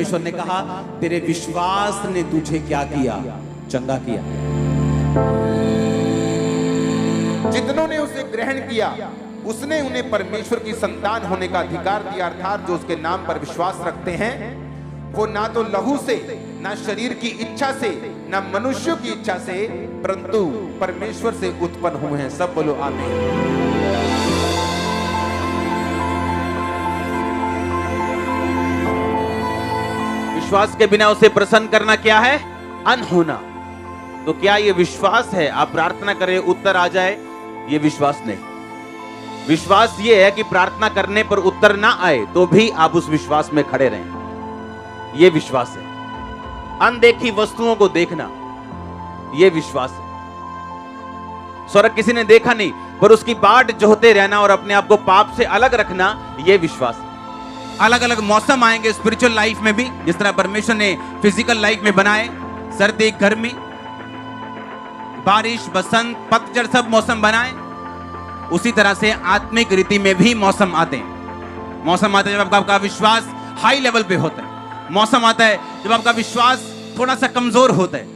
परमेश्वर ने कहा, तेरे विश्वास ने तुझे क्या किया? चंगा किया। जितनों ने उसे ग्रहण किया, उसने उन्हें परमेश्वर की संतान होने का अधिकार दिया, अर्थात जो उसके नाम पर विश्वास रखते हैं वो ना तो लहू से, ना शरीर की इच्छा से, ना मनुष्यों की इच्छा से, परंतु परमेश्वर से उत्पन्न हुए हैं। सब बोलो आमीन। विश्वास के बिना उसे प्रसन्न करना क्या है? अनहोना। तो क्या ये विश्वास है आप प्रार्थना करें उत्तर आ जाए? ये विश्वास नहीं। विश्वास ये है कि प्रार्थना करने पर उत्तर ना आए तो भी आप उस विश्वास में खड़े रहें। ये विश्वास है। अनदेखी वस्तुओं को देखना, ये विश्वास है। स्वर्ग किसी ने देखा नहीं पर उसकी बाट जोहते रहना और अपने आप को पाप से अलग रखना, ये विश्वास है। अलग अलग मौसम आएंगे स्पिरिचुअल लाइफ में भी, जिस तरह परमेश्वर ने फिजिकल लाइफ में बनाए, सर्दी, गर्मी, बारिश, बसंत, पतझड़, सब मौसम बनाए, उसी तरह से आत्मिक रीति में भी मौसम आते हैं। मौसम आता है जब आपका विश्वास हाई लेवल पे होता है। मौसम आता है जब आपका विश्वास थोड़ा सा कमजोर होता है।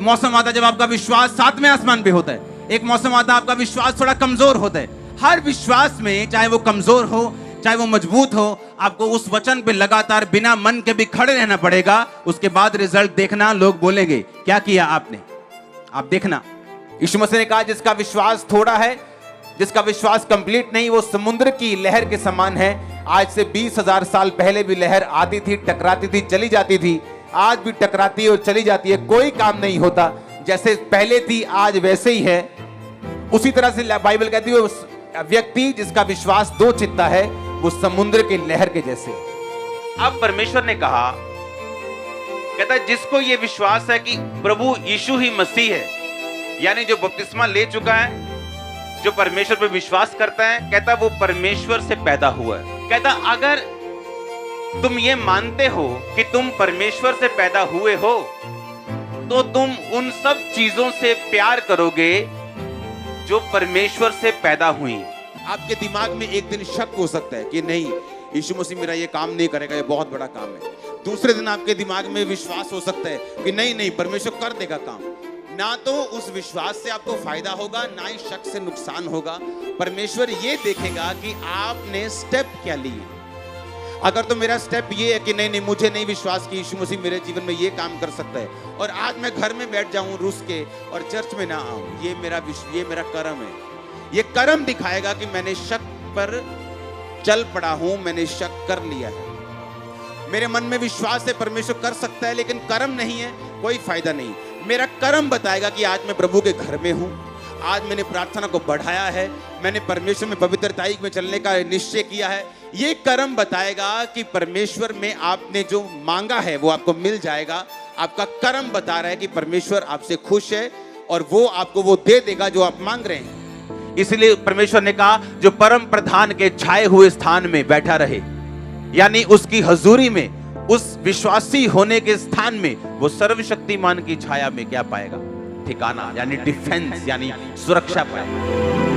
मौसम आता है जब आपका विश्वास सातवें आसमान पे होता है। एक मौसम आता है आपका विश्वास थोड़ा कमजोर होता है। हर विश्वास में, चाहे वो कमजोर हो चाहे वो मजबूत हो, आपको उस वचन पे लगातार बिना मन के भी खड़े रहना पड़ेगा। उसके बाद रिजल्ट देखना, लोग बोलेंगे क्या किया आपने, आप देखना। यीशु मसीह ने कहा, जिसका विश्वास थोड़ा है, जिसका विश्वास कंप्लीट नहीं, वो समुद्र की लहर के समान है। आज से 20,000 साल पहले भी लहर आती थी, टकराती थी, चली जाती थी, आज भी टकराती है और चली जाती है, कोई काम नहीं होता। जैसे पहले थी आज वैसे ही है। उसी तरह से बाइबल कहती है उस व्यक्ति जिसका विश्वास दो चित्ता है, वो समुद्र की लहर के जैसे। अब परमेश्वर ने कहा, कहता है जिसको ये विश्वास है कि प्रभु यीशु ही मसीह है, यानी जो बपतिस्मा ले चुका है, जो परमेश्वर पे विश्वास करता है, कहता वो परमेश्वर से पैदा हुआ है। कहता अगर तुम ये मानते हो कि तुम परमेश्वर से पैदा हुए हो, तो तुम उन सब चीजों से प्यार करोगे जो परमेश्वर से पैदा हुई। आपके दिमाग में एक दिन शक हो सकता है कि नहीं, यीशु मसीह मेरा ये काम नहीं करेगा, ये बहुत बड़ा काम है। दूसरे दिन आपके दिमाग में विश्वास हो सकता है कि नहीं, परमेश्वर कर देगा काम। ना तो उस विश्वास से आपको फायदा होगा, ना ही शक से नुकसान होगा। परमेश्वर ये देखेगा कि आपने स्टेप क्या लिए। अगर तो मेरा स्टेप ये है कि नहीं, मुझे नहीं विश्वास कि यीशु मसीह मेरे जीवन में ये काम कर सकता है, और आज मैं घर में बैठ जाऊं रूस के और चर्च में ना आऊं, ये मेरा कर्म है। ये कर्म दिखाएगा कि मैंने शक पर चल पड़ा हूं, मैंने शक कर लिया है। मेरे मन में विश्वास है परमेश्वर कर सकता है, लेकिन कर्म नहीं है, कोई फायदा नहीं। मेरा कर्म बताएगा कि आज मैं प्रभु के घर में हूं, आज मैंने प्रार्थना को बढ़ाया है, मैंने परमेश्वर में पवित्रताई में चलने का निश्चय किया है। ये कर्म बताएगा कि परमेश्वर में आपने जो मांगा है वो आपको मिल जाएगा। आपका कर्म बता रहा है कि परमेश्वर आपसे खुश है और वो आपको वो दे देगा जो आप मांग रहे हैं। इसलिए परमेश्वर ने कहा जो परम प्रधान के छाए हुए स्थान में बैठा रहे, यानी उसकी हजूरी में, उस विश्वासी होने के स्थान में, वो सर्वशक्तिमान की छाया में क्या पाएगा? ठिकाना, यानी डिफेंस, यानी सुरक्षा पाएगा।